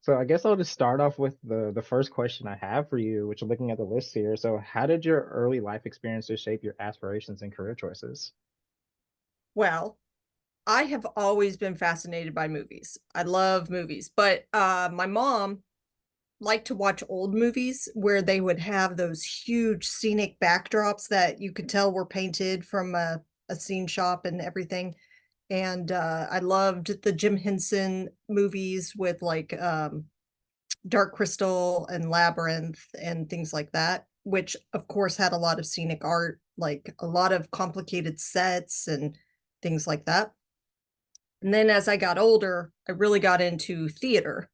So I guess I'll just start off with the first question I have for you, which I'm looking at the list here. So how did your early life experiences shape your aspirations and career choices? Well, I have always been fascinated by movies. I love movies, but my mom liked to watch old movies where they would have those huge scenic backdrops that you could tell were painted from a scene shop and everything. And I loved the Jim Henson movies with like Dark Crystal and Labyrinth and things like that, which of course had a lot of scenic art, like a lot of complicated sets and things like that. And then as I got older, I really got into theater,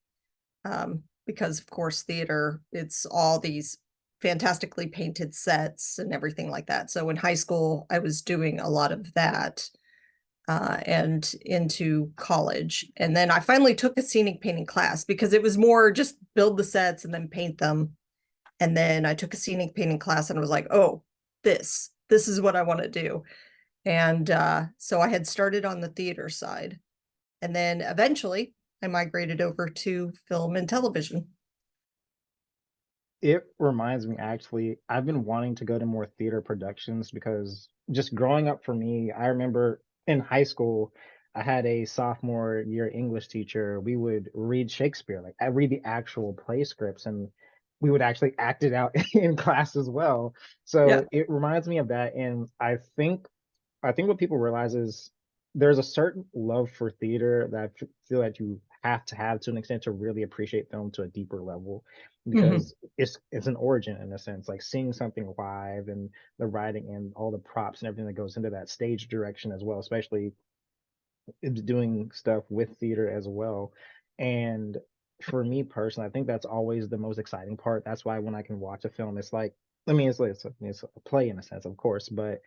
because of course theater, it's all these fantastically painted sets and everything like that. So in high school, I was doing a lot of that, and into college. And then I finally took a scenic painting class because it was more just build the sets and then paint them. And then I took a scenic painting class and I was like, oh, this is what I want to do. And so I had started on the theater side. And then eventually I migrated over to film and television. It reminds me actually, I've been wanting to go to more theater productions because just growing up for me, I remember in high school, I had a sophomore year English teacher. We would read Shakespeare, like I read the actual play scripts and we would actually act it out in class as well. Yeah. So it reminds me of that. And I think what people realize is there's a certain love for theater that feel that you have to an extent to really appreciate film to a deeper level Hmm. because it's an origin in a sense, like seeing something live and the writing and all the props and everything that goes into that stage direction as well, especially doing stuff with theater as well. And for me personally, I think that's always the most exciting part. That's why when I can watch a film, it's like, I mean, it's a play in a sense, of course, but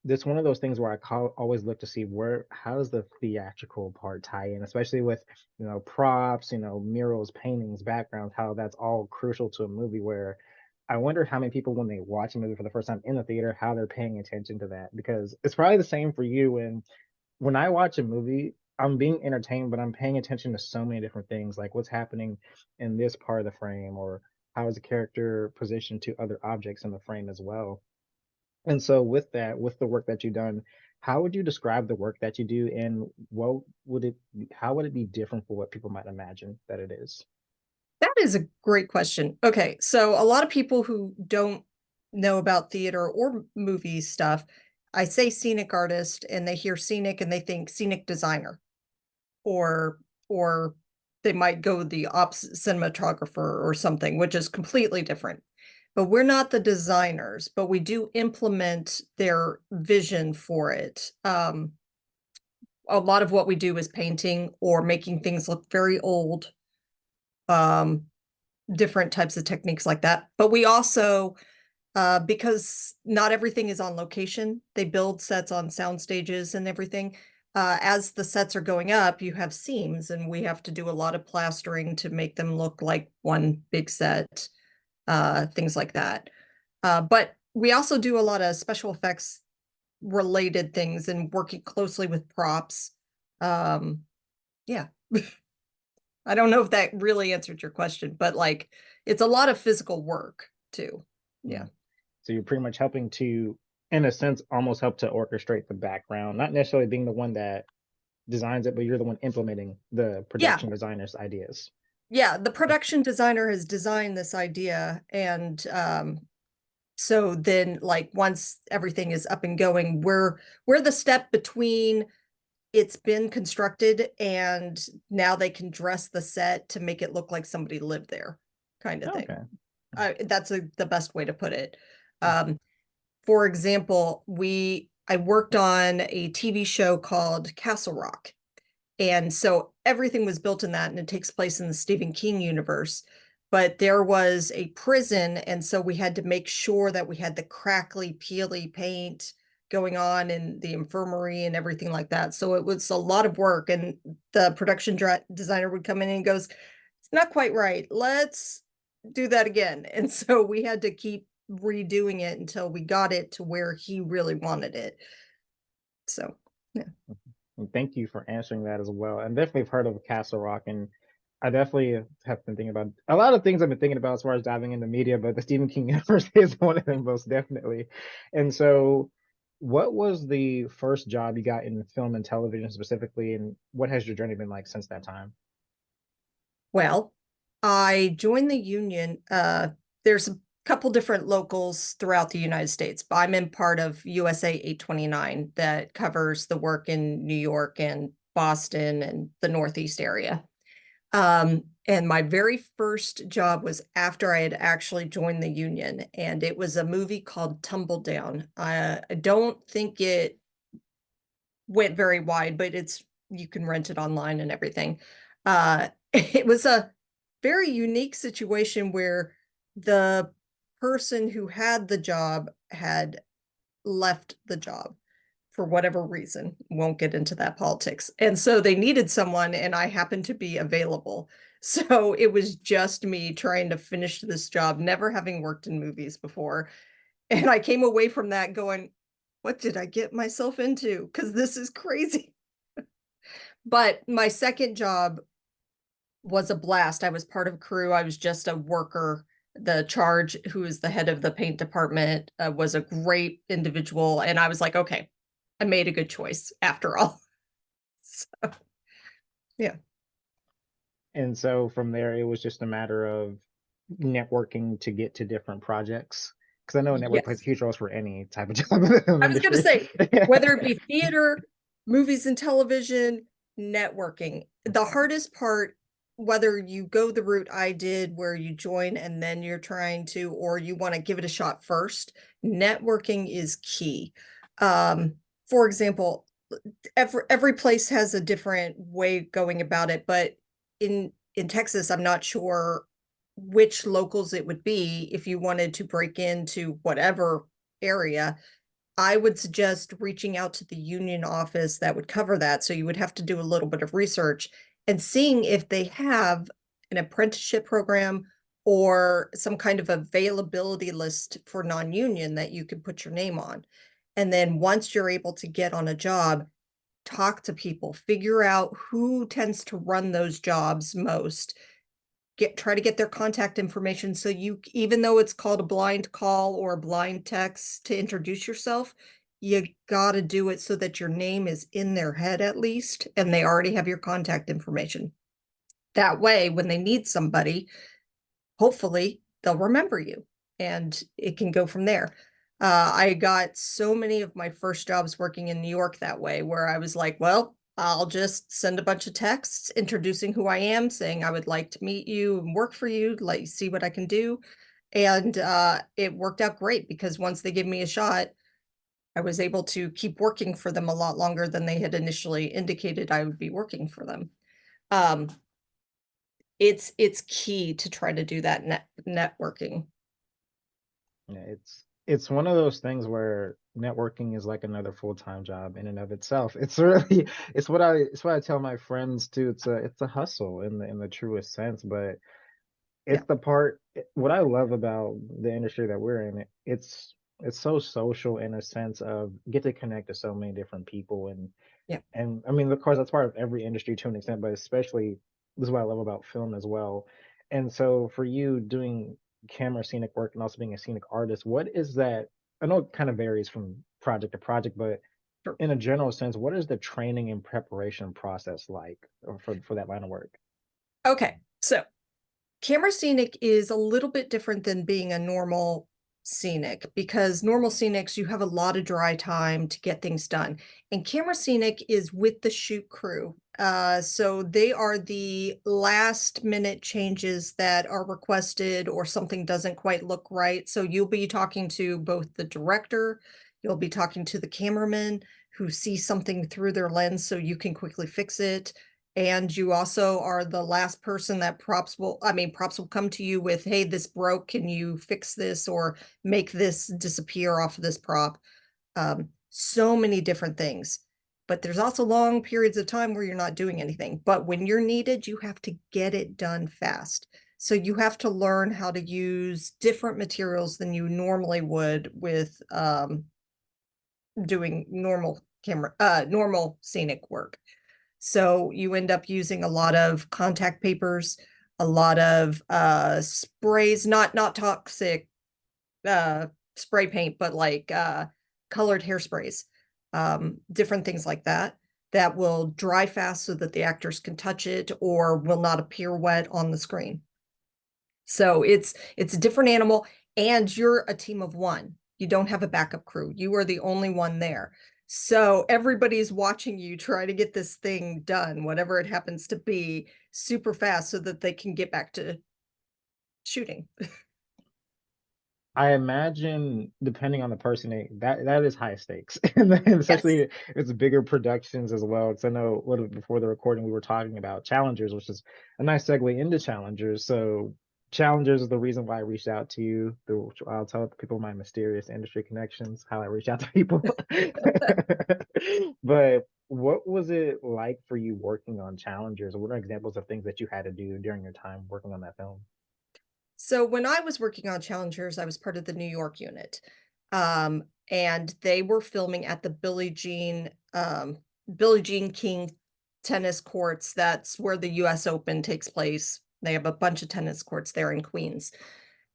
it's one of those things where always look to see where how does the theatrical part tie in, especially with props, murals, paintings, backgrounds, how that's all crucial to a movie. Where I wonder how many people when they watch a movie for the first time in the theater, how they're paying attention to that because it's probably the same for you. And when I watch a movie, I'm being entertained, but I'm paying attention to so many different things, like what's happening in this part of the frame, or how is the character positioned to other objects in the frame as well. And so with that, with the work that you've done, how would you describe the work that you do and what would it how would it be different for what people might imagine that it is? That is a great question. Okay, so a lot of people who don't know about theater or movie stuff, I say scenic artist and they hear scenic and they think scenic designer, or or they might go the ops cinematographer or something, which is completely different. But we're not the designers, but we do implement their vision for it. A lot of what we do is painting or making things look very old. Um, Different types of techniques like that. But we also, because not everything is on location, they build sets on sound stages and everything. As the sets are going up, you have seams, and we have to do a lot of plastering to make them look like one big set, things like that. But we also do a lot of special effects related things and working closely with props. Um, yeah. I don't know if that really answered your question, but like it's a lot of physical work too. Yeah. Mm. So you're pretty much helping to, in a sense, almost help to orchestrate the background, not necessarily being the one that designs it, but you're the one implementing the Yeah. production designer's ideas. Yeah. The production designer has designed this idea. And so then like once everything is up and going, we're the step between it's been constructed and now they can dress the set to make it look like somebody lived there, kind of thing. Okay. That's the best way to put it. Um, For example, we I worked on a TV show called Castle Rock. And so everything was built in that, and it takes place in the Stephen King universe. But there was a prison, and so we had to make sure that we had the crackly, peely paint going on in the infirmary and everything like that. So it was a lot of work, and the production designer would come in and goes, "It's not quite right. Let's do that again." And so we had to keep redoing it until we got it to where he really wanted it. So, yeah. And thank you for answering that as well. And definitely have heard of Castle Rock, and I definitely have been thinking about a lot of things I've been thinking about as far as diving into media, but the Stephen King universe is one of them most definitely. And so, what was the first job you got in film and television specifically, and what has your journey been like since that time? Well, I joined the union. There's a couple different locals throughout the United States, but I'm in part of USA 829 that covers the work in New York and Boston and the Northeast area. And my very first job was after I had actually joined the union, and it was a movie called Tumble Down. I don't think it went very wide, but it's you can rent it online and everything. It was a very unique situation where the person who had the job had left the job for whatever reason. Won't get into that politics. And so they needed someone, and I happened to be available. So it was just me trying to finish this job, never having worked in movies before. And I came away from that going, what did I get myself into? Because this is crazy. But my second job was a blast. I was part of a crew. I was just a worker. The charge, who is the head of the paint department, was a great individual. And I was like, okay, I made a good choice after all. So, yeah. And so from there, it was just a matter of networking to get to different projects. Because I know network plays a Yes. huge role for any type of job in the film I was going to industry. say, whether it be theater, movies and television, networking, the hardest part, whether you go the route I did where you join and then you're trying to, or you want to give it a shot first, networking is key. For example, every place has a different way going about it, but in Texas, I'm not sure which locals it would be if you wanted to break into whatever area. I would suggest reaching out to the union office that would cover that. So you would have to do a little bit of research and seeing if they have an apprenticeship program or some kind of availability list for non-union that you could put your name on. And then once you're able to get on a job, talk to people, figure out who tends to run those jobs most, try to get their contact information so you, even though it's called a blind call or a blind text to introduce yourself, you gotta do it so that your name is in their head at least, and they already have your contact information. That way, when they need somebody, hopefully they'll remember you and it can go from there. I got so many of my first jobs working in New York that way, where I was like, well, I'll just send a bunch of texts introducing who I am, saying I would like to meet you and work for you, let you see what I can do. And it worked out great because once they gave me a shot, I was able to keep working for them a lot longer than they had initially indicated I would be working for them. Um, it's key to try to do that networking. Yeah, it's one of those things where networking is like another full-time job in and of itself. It's really it's what I tell my friends too. It's a hustle in the truest sense, but Yeah, it's the part what I love about the industry that we're in. It's so social in a sense of get to connect to so many different people yeah. and I mean, of course, that's part of every industry to an extent, but especially this is what I love about film as well. And so, for you doing camera scenic work and also being a scenic artist, what is that? I know it kind of varies from project to project, but Sure. in a general sense, what is the training and preparation process like for that line of work? Okay, so camera scenic is a little bit different than being a normal scenic because normal scenics, you have a lot of dry time to get things done. And camera scenic is with the shoot crew. So they are the last minute changes that are requested or something doesn't quite look right. So you'll be talking to both the director, you'll be talking to the cameraman who sees something through their lens so you can quickly fix it. And you also are the last person that props will come to you with, hey, this broke. Can you fix this or make this disappear off of this prop? So many different things. But there's also long periods of time where you're not doing anything. But when you're needed, you have to get it done fast. So you have to learn how to use different materials than you normally would with doing normal scenic work. So you end up using a lot of contact papers, a lot of sprays, not toxic uh spray paint, but like colored hairsprays, different things like that that will dry fast so that the actors can touch it or will not appear wet on the screen. So it's a different animal, and you're a team of one. You don't have a backup crew. You are the only one there. So everybody's watching you try to get this thing done, whatever it happens to be, super fast so that they can get back to shooting. I imagine depending on the person, that is high stakes, and then Yes. especially it's bigger productions as well. Because I know a little bit before the recording we were talking about Challengers, which is a nice segue into Challengers. So Challengers is the reason why I reached out to you. I'll tell people my mysterious industry connections, how I reach out to people. But what was it like for you working on Challengers? What are examples of things that you had to do during your time working on that film? So when I was working on Challengers, I was part of the New York unit. And they were filming at the Billie Jean King tennis courts. That's where the US Open takes place. They have a bunch of tennis courts there in Queens.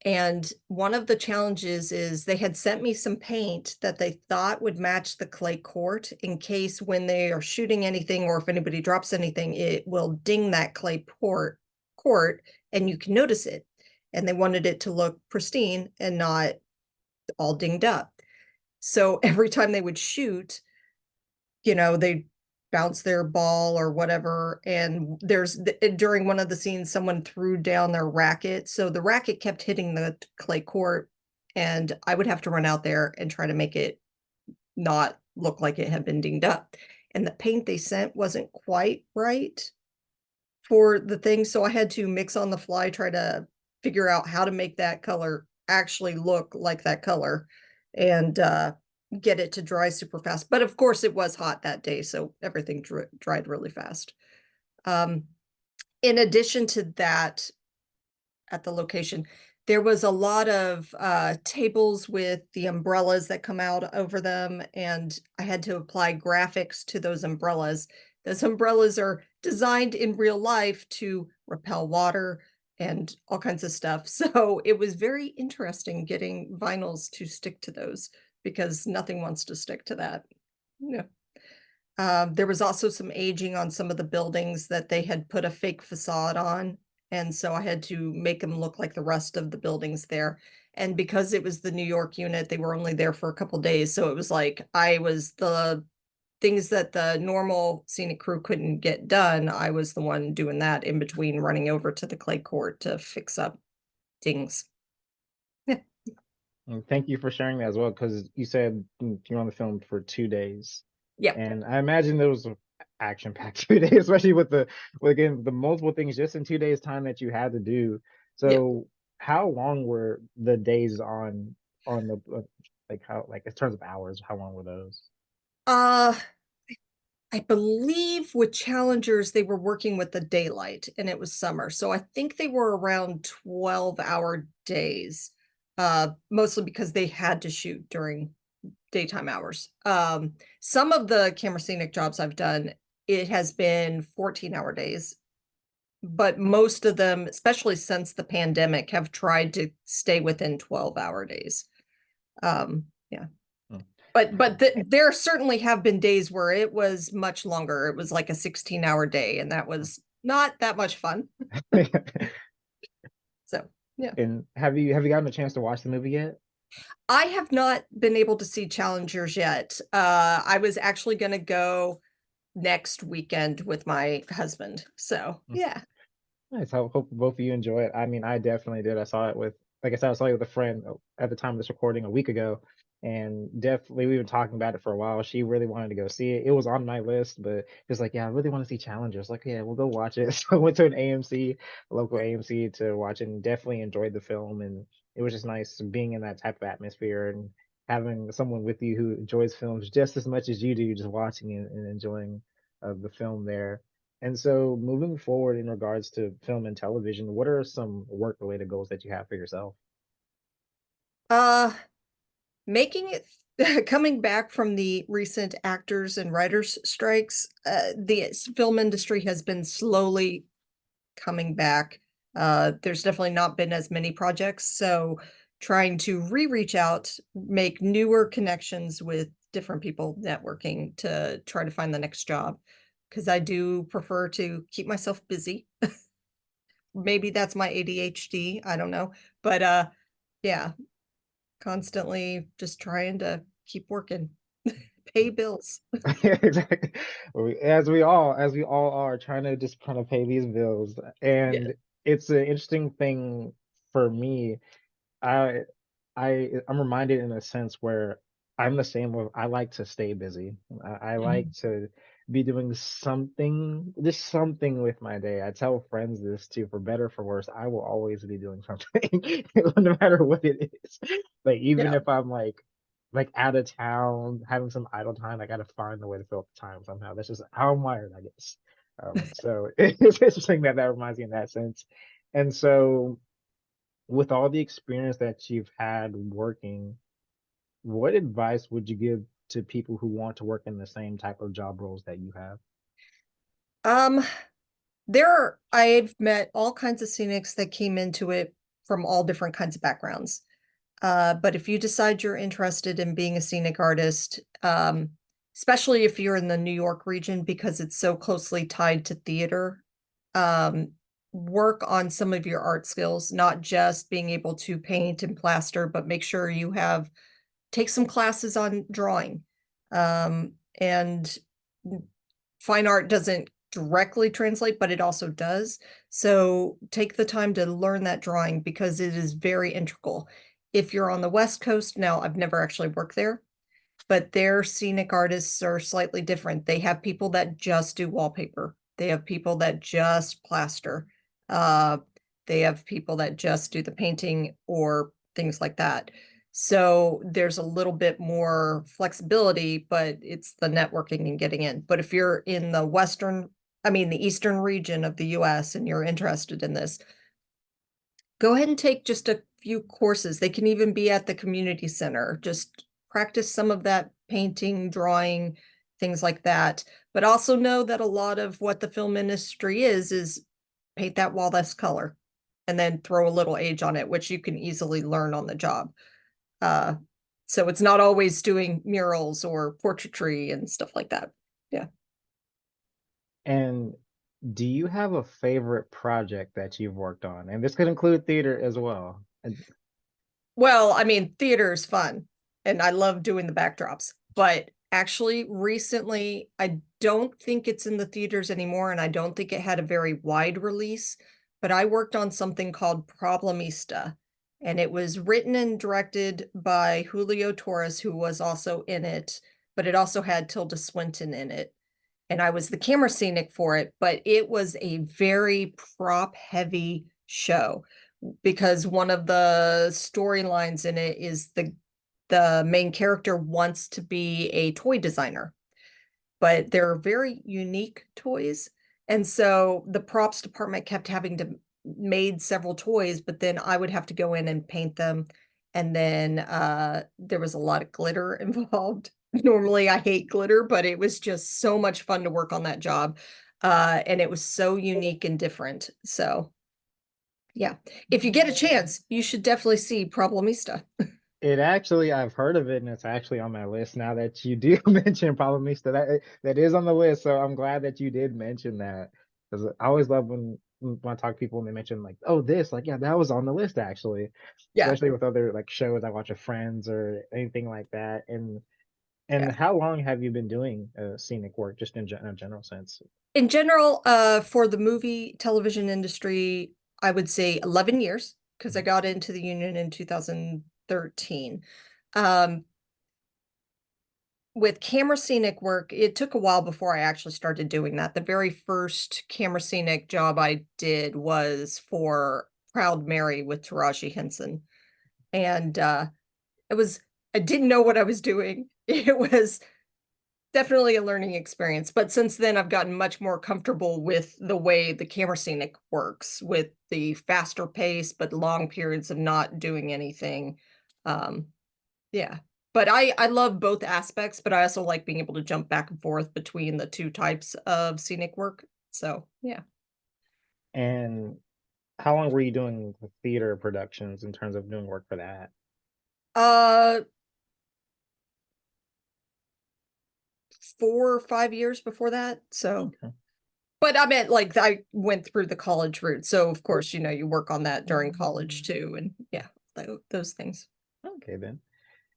And one of the challenges is they had sent me some paint that they thought would match the clay court in case when they are shooting anything or if anybody drops anything, it will ding that court and you can notice it. And they wanted it to look pristine and not all dinged up. So every time they would shoot, they bounce their ball or whatever. And during one of the scenes, someone threw down their racket. So the racket kept hitting the clay court. And I would have to run out there and try to make it not look like it had been dinged up. And the paint they sent wasn't quite right for the thing. So I had to mix on the fly, try to figure out how to make that color actually look like that color and get it to dry super fast. But of course, it was hot that day, so everything dried really fast. Um, in addition to that, at the location, there was a lot of tables with the umbrellas that come out over them, and I had to apply graphics to those umbrellas. Those umbrellas are designed in real life to repel water and all kinds of stuff. So it was very interesting getting vinyls to stick to those because nothing wants to stick to that. Yeah. There was also some aging on some of the buildings that they had put a fake facade on, and so I had to make them look like the rest of the buildings there. And because it was the New York unit, they were only there for a couple days, so it was like I was the things that the normal scenic crew couldn't get done, I was the one doing that in between running over to the clay court to fix up things. Yeah. And thank you for sharing that as well, because you said you were on the film for 2 days, Yep. and I imagine there was an action-packed 2 days, especially with again the multiple things just in 2 days' time that you had to do. Yep. So, how long were the days on the like how like in terms of hours? How long were those? Uh I believe with Challengers, they were working with the daylight and it was summer. So I think they were around 12-hour days, mostly because they had to shoot during daytime hours. Some of the camera scenic jobs I've done, it has been 14-hour days, but most of them, especially since the pandemic, have tried to stay within 12-hour days. Yeah. Hmm. But there certainly have been days where it was much longer. It was like a 16-hour day, and that was not that much fun. So, yeah. And have you gotten a chance to watch the movie yet? I have not been able to see Challengers yet. I was actually gonna go next weekend with my husband. So, yeah. Nice. I hope both of you enjoy it. I mean, I definitely did. I saw it with, like I said, I saw it with a friend at the time of this recording a week ago, and definitely we were talking about it for a while. She really wanted to go see it. It was on my list, but it's like, yeah, I really want to see Challengers. Like, yeah, we'll go watch it. So I went to an AMC, a local AMC, to watch it, and definitely enjoyed the film. And it was just nice being in that type of atmosphere and having someone with you who enjoys films just as much as you do, just watching it and enjoying the film there. And so, moving forward in regards to film and television, what are some work related goals that you have for yourself? Uh, Making it coming back from the recent actors and writers strikes, the film industry has been slowly coming back. There's definitely not been as many projects, so trying to reach out, make newer connections with different people, networking to try to find the next job. Because I do prefer to keep myself busy. Maybe that's my ADHD, I don't know. But yeah, constantly just trying to keep working, pay bills. Exactly. As we all are trying to just kind of pay these bills. Yes. And it's an interesting thing for me. I I'm reminded in a sense where I'm the same with I like to stay busy. I like Mhm. to be doing something, just something with my day. I tell friends this too, for better or for worse, I will always be doing something, no matter what it is. Like even Yeah. if I'm like out of town, having some idle time, I gotta find a way to fill up the time somehow. That's just how I'm wired, I guess. So it's interesting that that reminds me in that sense. And so with all the experience that you've had working, what advice would you give to people who want to work in the same type of job roles that you have? Um, I've met all kinds of scenics that came into it from all different kinds of backgrounds. But if you decide you're interested in being a scenic artist, especially if you're in the New York region because it's so closely tied to theater, um, work on some of your art skills, not just being able to paint and plaster, but make sure you have take some classes on drawing. And fine art doesn't directly translate, but it also does. So take the time to learn that drawing because it is very integral. If you're on the West Coast, now I've never actually worked there, but their scenic artists are slightly different. They have people that just do wallpaper. They have people that just plaster. Uh, they have people that just do the painting or things like that. So there's a little bit more flexibility, but it's the networking and getting in. But if you're in the the Eastern region of the US and you're interested in this, go ahead and take just a few courses. They can even be at the community center. Just practice some of that painting, drawing, things like that. But also know that a lot of what the film industry is paint that wall this color and then throw a little age on it, which you can easily learn on the job. Uh, so it's not always doing murals or portraiture and stuff like that. Yeah. And do you have a favorite project that you've worked on? And this could include theater as well. Well, I mean, theater is fun, and I love doing the backdrops. But actually, recently, I don't think it's in the theaters anymore, and I don't think it had a very wide release. But I worked on something called Problemista, and it was written and directed by Julio Torres, who was also in it, but it also had Tilda Swinton in it. And I was the camera scenic for it, but it was a very prop heavy show because one of the storylines in it is the main character wants to be a toy designer, but they're very unique toys. And so the props department kept having to made several toys, but then I would have to go in and paint them. And then there was a lot of glitter involved. Normally I hate glitter, but it was just so much fun to work on that job. And it was so unique and different. So yeah. If you get a chance, you should definitely see Problemista. It actually, I've heard of it, and it's actually on my list now that you do mention Problemista. That is on the list, so I'm glad that you did mention that because I always love when I talk to people and they mention like, oh, this, like, yeah, that was on the list actually, Yeah, especially with other like shows I watch with friends or anything like that. And yeah. how long have you been doing scenic work, just in a general sense? In general, for the movie television industry, I would say 11 years because I got into the union in 2013. Um, with camera scenic work, it took a while before I actually started doing that. The very first camera scenic job I did was for Proud Mary with Taraji Henson. And it was, I didn't know what I was doing. It was definitely a learning experience. But since then, I've gotten much more comfortable with the way the camera scenic works, with the faster pace, but long periods of not doing anything. Um, yeah. But I love both aspects, but I also like being able to jump back and forth between the two types of scenic work. So yeah. And how long were you doing the theater productions in terms of doing work for that? Uh 4 or 5 years before that. So Okay. but I meant like I went through the college route. So of course, you work on that during college too. And yeah, those things. Okay then.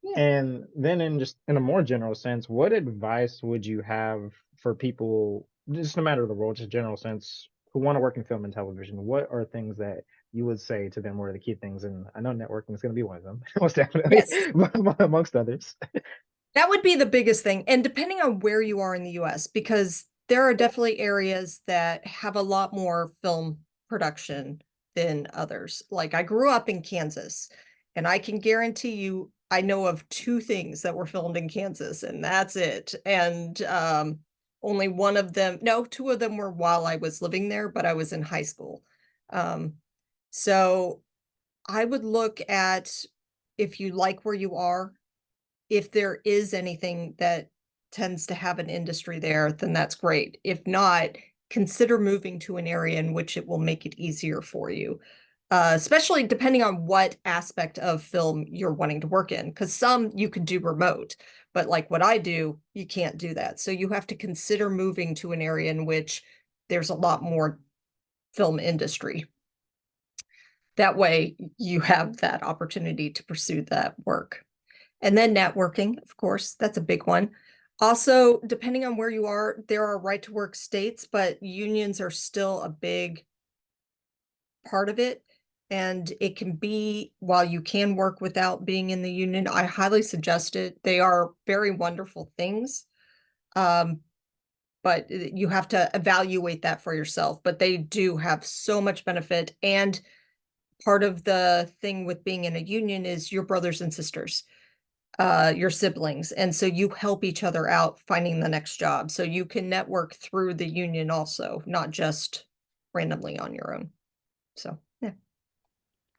Yeah. And then in just in a more general sense, what advice would you have for people, just no matter the role, just general sense, who want to work in film and television? What are things that you would say to them were the key things? And I know networking is going to be one of them, most definitely, Yes. amongst others. That would be the biggest thing. And depending on where you are in the US, because there are definitely areas that have a lot more film production than others. Like I grew up in Kansas, and I can guarantee you I know of two things that were filmed in Kansas, and that's it. And only one of them, no, two of them were while I was living there, but I was in high school. Um, so I would look at if you like where you are, if there is anything that tends to have an industry there, then that's great. If not, consider moving to an area in which it will make it easier for you, especially depending on what aspect of film you're wanting to work in. Because some you could do remote, but like what I do, you can't do that. So you have to consider moving to an area in which there's a lot more film industry. That way, you have that opportunity to pursue that work. And then networking, of course, that's a big one. Also, depending on where you are, there are right to work states, but unions are still a big part of it. And it can be, while you can work without being in the union, I highly suggest it. They are very wonderful things. Um, but you have to evaluate that for yourself. But they do have so much benefit. And part of the thing with being in a union is your brothers and sisters, your siblings, and so you help each other out finding the next job. So you can network through the union also, not just randomly on your own. So, yeah.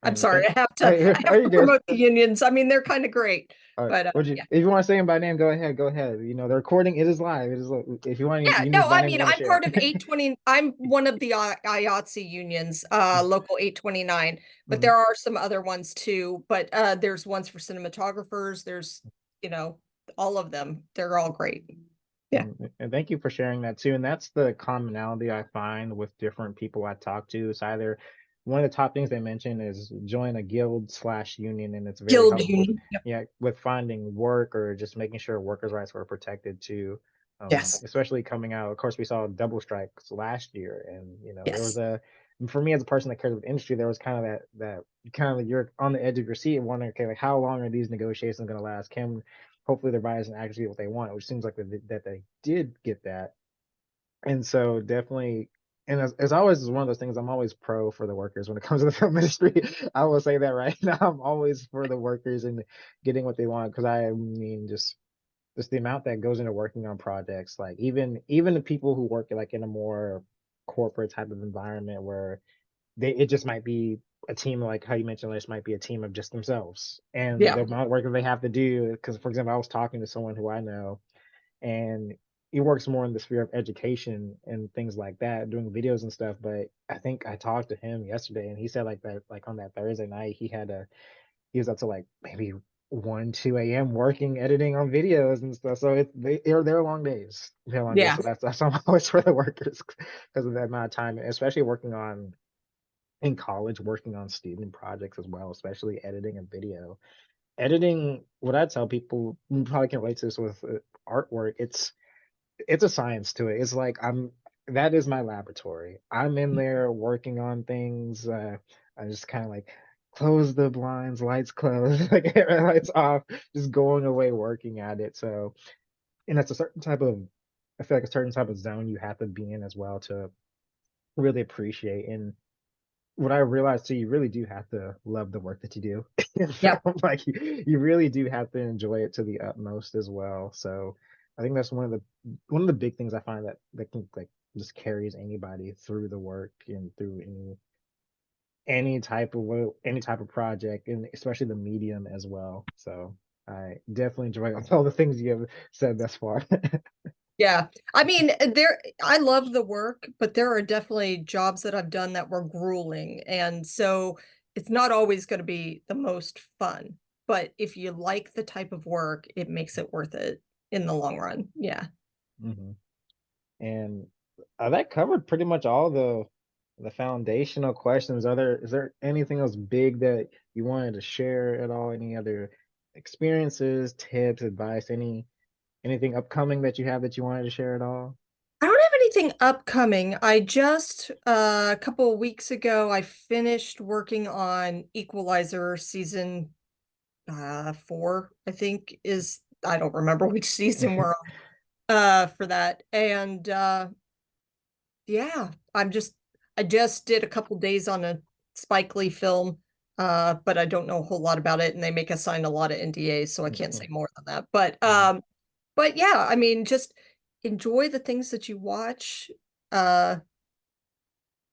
I'm And sorry, thank, I are have you to good? promote the unions. I mean, they're kind of great, but Would you, yeah. if you want to say them by name, go ahead, go ahead. You know, the recording, it is live. It is, if you want Yeah, no, unions by I name, you mean, want to I'm share part of it. 820. I'm one of the IATSE unions, local 829, but Mhm. there are some other ones too. But there's ones for cinematographers. There's, you know, all of them. They're all great. Yeah. And thank you for sharing that too. And that's the commonality I find with different people I talk to. It's either one of the top things they mention is join a guild slash union, and it's very Guild helpful. union. Yep. Yeah, with finding work or just making sure workers' rights were protected too. Yes. Especially coming out. Of course, we saw double strikes last year, and there was Yes. a. For me as a person that cares about the industry, there was kind of that kind of like you're on the edge of your seat and wondering, okay, like how long are these negotiations going to last? Can hopefully their buyers can actually get what they want, which seems like that they did get that. And so definitely, and as always is one of those things, I'm always pro for the workers when it comes to the film industry. I will say that right now. I'm always for the workers and getting what they want because I mean just the amount that goes into working on projects, like even the people who work like in a more corporate type of environment where it just might be a team like how you mentioned this might be a team of just themselves and Yeah. the amount of work that they have to do because for example I was talking to someone who I know and he works more in the sphere of education and things like that doing videos and stuff but I think I talked to him yesterday and he said like that like on that Thursday night he was up to like maybe 1 2 a.m working editing on videos and stuff so they're long days Yeah. so that's I'm always for the workers because of that amount of time especially working on in college working on student projects as well, especially editing and video. Editing, what I tell people, you probably can relate to this with artwork. It's a science to it. It's like that is my laboratory. I'm in there working on things. I just kind of like close the blinds, lights closed, like lights off, just going away working at it. So, and that's a certain type of, I feel like a certain type of zone you have to be in as well to really appreciate and what I realized too, you really do have to love the work that you do in film. Yep. Like you really do have to enjoy it to the utmost as well. So I think that's one of the big things I find that can like just carries anybody through the work and through any type of project and especially the medium as well. So I definitely enjoy all the things you have said thus far. Yeah. I mean, I love the work, but there are definitely jobs that I've done that were grueling, and so it's not always gonna be the most fun, but if you like the type of work, it makes it worth it in the long run. Yeah. Mhm. And that covered pretty much all the foundational questions. Is there anything else big that you wanted to share at all? Any other experiences, tips, advice, anything upcoming that you have that you wanted to share at all? I don't have anything upcoming. I just, a couple of weeks ago, I finished working on Equalizer season 4, I think is I don't remember which season we're on, for that, and, yeah, I just did a couple days on a Spike Lee film, but I don't know a whole lot about it, and they make us sign a lot of NDAs, so I can't say more than that, Mhm. but yeah, I mean, just enjoy the things that you watch, uh,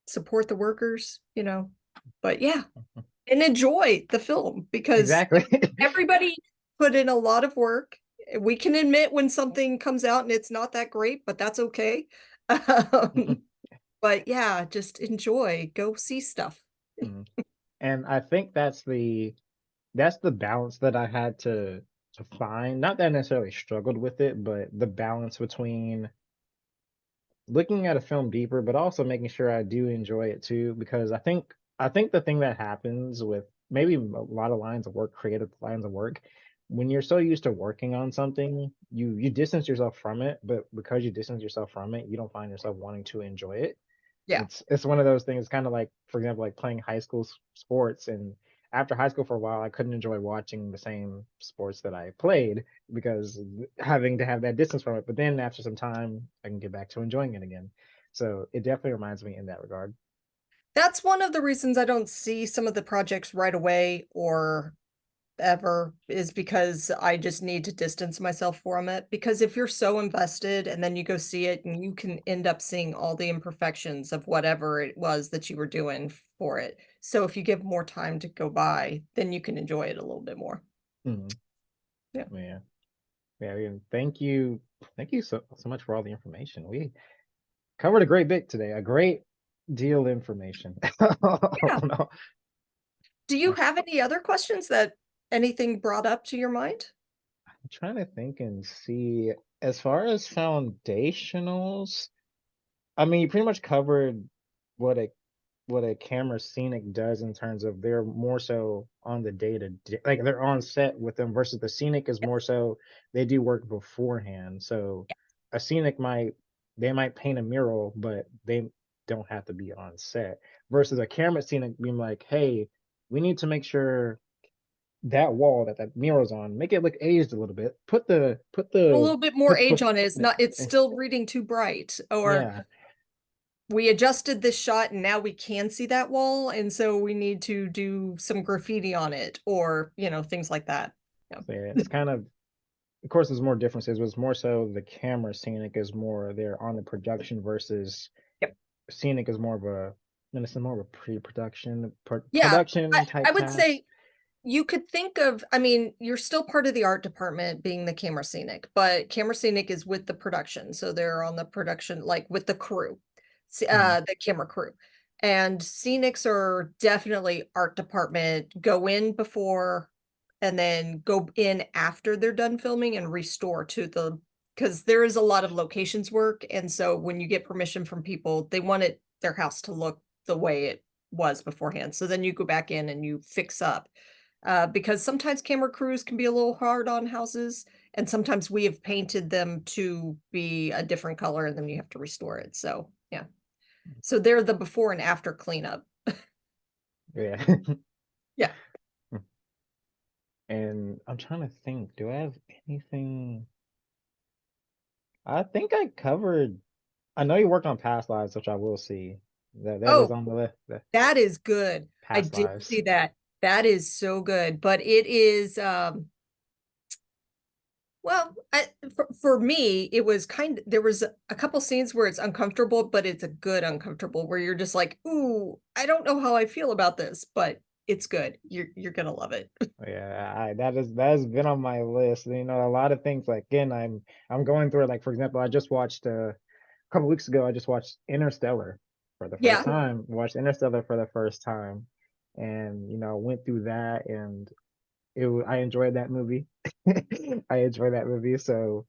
support the workers, but yeah, and enjoy the film because Exactly. everybody put in a lot of work. We can admit when something comes out and it's not that great, but that's okay. Um, but yeah, just enjoy, go see stuff. Mhm. And I think that's the balance that I had to find. Not that I necessarily struggled with it, but the balance between looking at a film deeper, but also making sure I do enjoy it too. Because I think the thing that happens with maybe a lot of lines of work, creative lines of work, when you're so used to working on something, you distance yourself from it. But because you distance yourself from it, you don't find yourself wanting to enjoy it. Yeah. It's one of those things, kind of like, for example, like playing high school sports. And after high school for a while, I couldn't enjoy watching the same sports that I played because having to have that distance from it. But then after some time, I can get back to enjoying it again. So it definitely reminds me in that regard. That's one of the reasons I don't see some of the projects right away or ever is because I just need to distance myself from it. Because if you're so invested and then you go see it and you can end up seeing all the imperfections of whatever it was that you were doing for it. So if you give more time to go by, then you can enjoy it a little bit more. Mhm. Yeah. Yeah, yeah. And thank you so much for all the information. We covered a great bit today. A great deal of information. Yeah. No. Do you have any other questions that anything brought up to your mind? I'm trying to think and see, as far as foundationals, I mean, you pretty much covered what a camera scenic does in terms of they're more so on the day to day, like they're on set with them versus the scenic is more so they do work beforehand. So a scenic might paint a mural, but they don't have to be on set. Versus a camera scenic being like, hey, we need to make sure that wall that mural's on, make it look aged a little bit. A little bit more age on it. It's eh, still reading too bright. Or yeah, we adjusted this shot and now we can see that wall, and so we need to do some graffiti on it or, things like that. Yeah. so yeah, it's kind of course, there's more differences, but it's more so the camera scenic is more there on the production versus Yep. scenic is more of a, and it's more of a pre-production Yeah. I, production I type would task. say you could think of, I mean, you're still part of the art department being the camera scenic, but camera scenic is with the production. So they're on the production, like with the crew, Mhm, the camera crew. And scenics are definitely art department, go in before and then go in after they're done filming and restore to because there is a lot of locations work. And so when you get permission from people, they want their house to look the way it was beforehand. So then you go back in and you fix up because sometimes camera crews can be a little hard on houses, and sometimes we have painted them to be a different color, and then you have to restore it. So yeah, so they're the before and after cleanup. yeah. Yeah. And I'm trying to think, do I have anything? I think I covered. I know you worked on past lives, which I will see. That is Oh, on the list. The that is good. I past did lives. see that. That is so good, but it is well, for me, it was there was a couple scenes where it's uncomfortable, but it's a good uncomfortable where you're just like, "Ooh, I don't know how I feel about this," but it's good. You're gonna love it. Yeah, that has been on my list. You know, a lot of things like again, I'm going through it. Like for example, I just watched a couple weeks ago. I just watched Interstellar for the first Yeah, time. Watched Interstellar for the first time, and you know, went through that, and I enjoyed that movie. I enjoyed that movie. So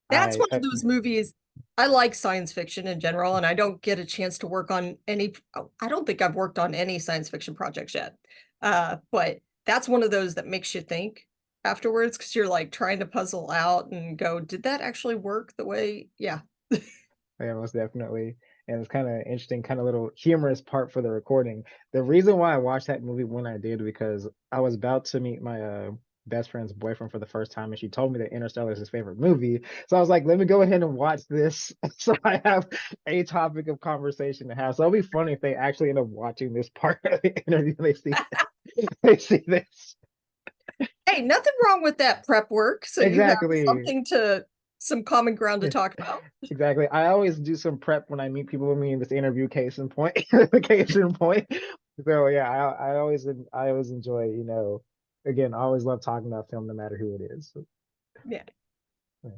that's one I of those movies. I like science fiction in general, and I don't get a chance to work on any. I don't think I've worked on any science fiction projects yet. But that's one of those that makes you think afterwards because you're like trying to puzzle out and go, did that actually work the way? Yeah. Yeah, most definitely. And it's kind of interesting, kind of little humorous part for the recording. The reason why I watched that movie when I did, because I was about to meet my best friend's boyfriend for the first time, and she told me that Interstellar is his favorite movie. So I was like, let me go ahead and watch this, so I have a topic of conversation to have. So it'll be funny if they actually end up watching this part of the interview. They see this. Hey, nothing wrong with that prep work. So you have Exactly. some common ground to talk about. Exactly. I always do some prep when I meet people with me in this interview case in point, case in point. So yeah, I always enjoy, you know, again, I always love talking about film no matter who it is. So, Yeah. yeah.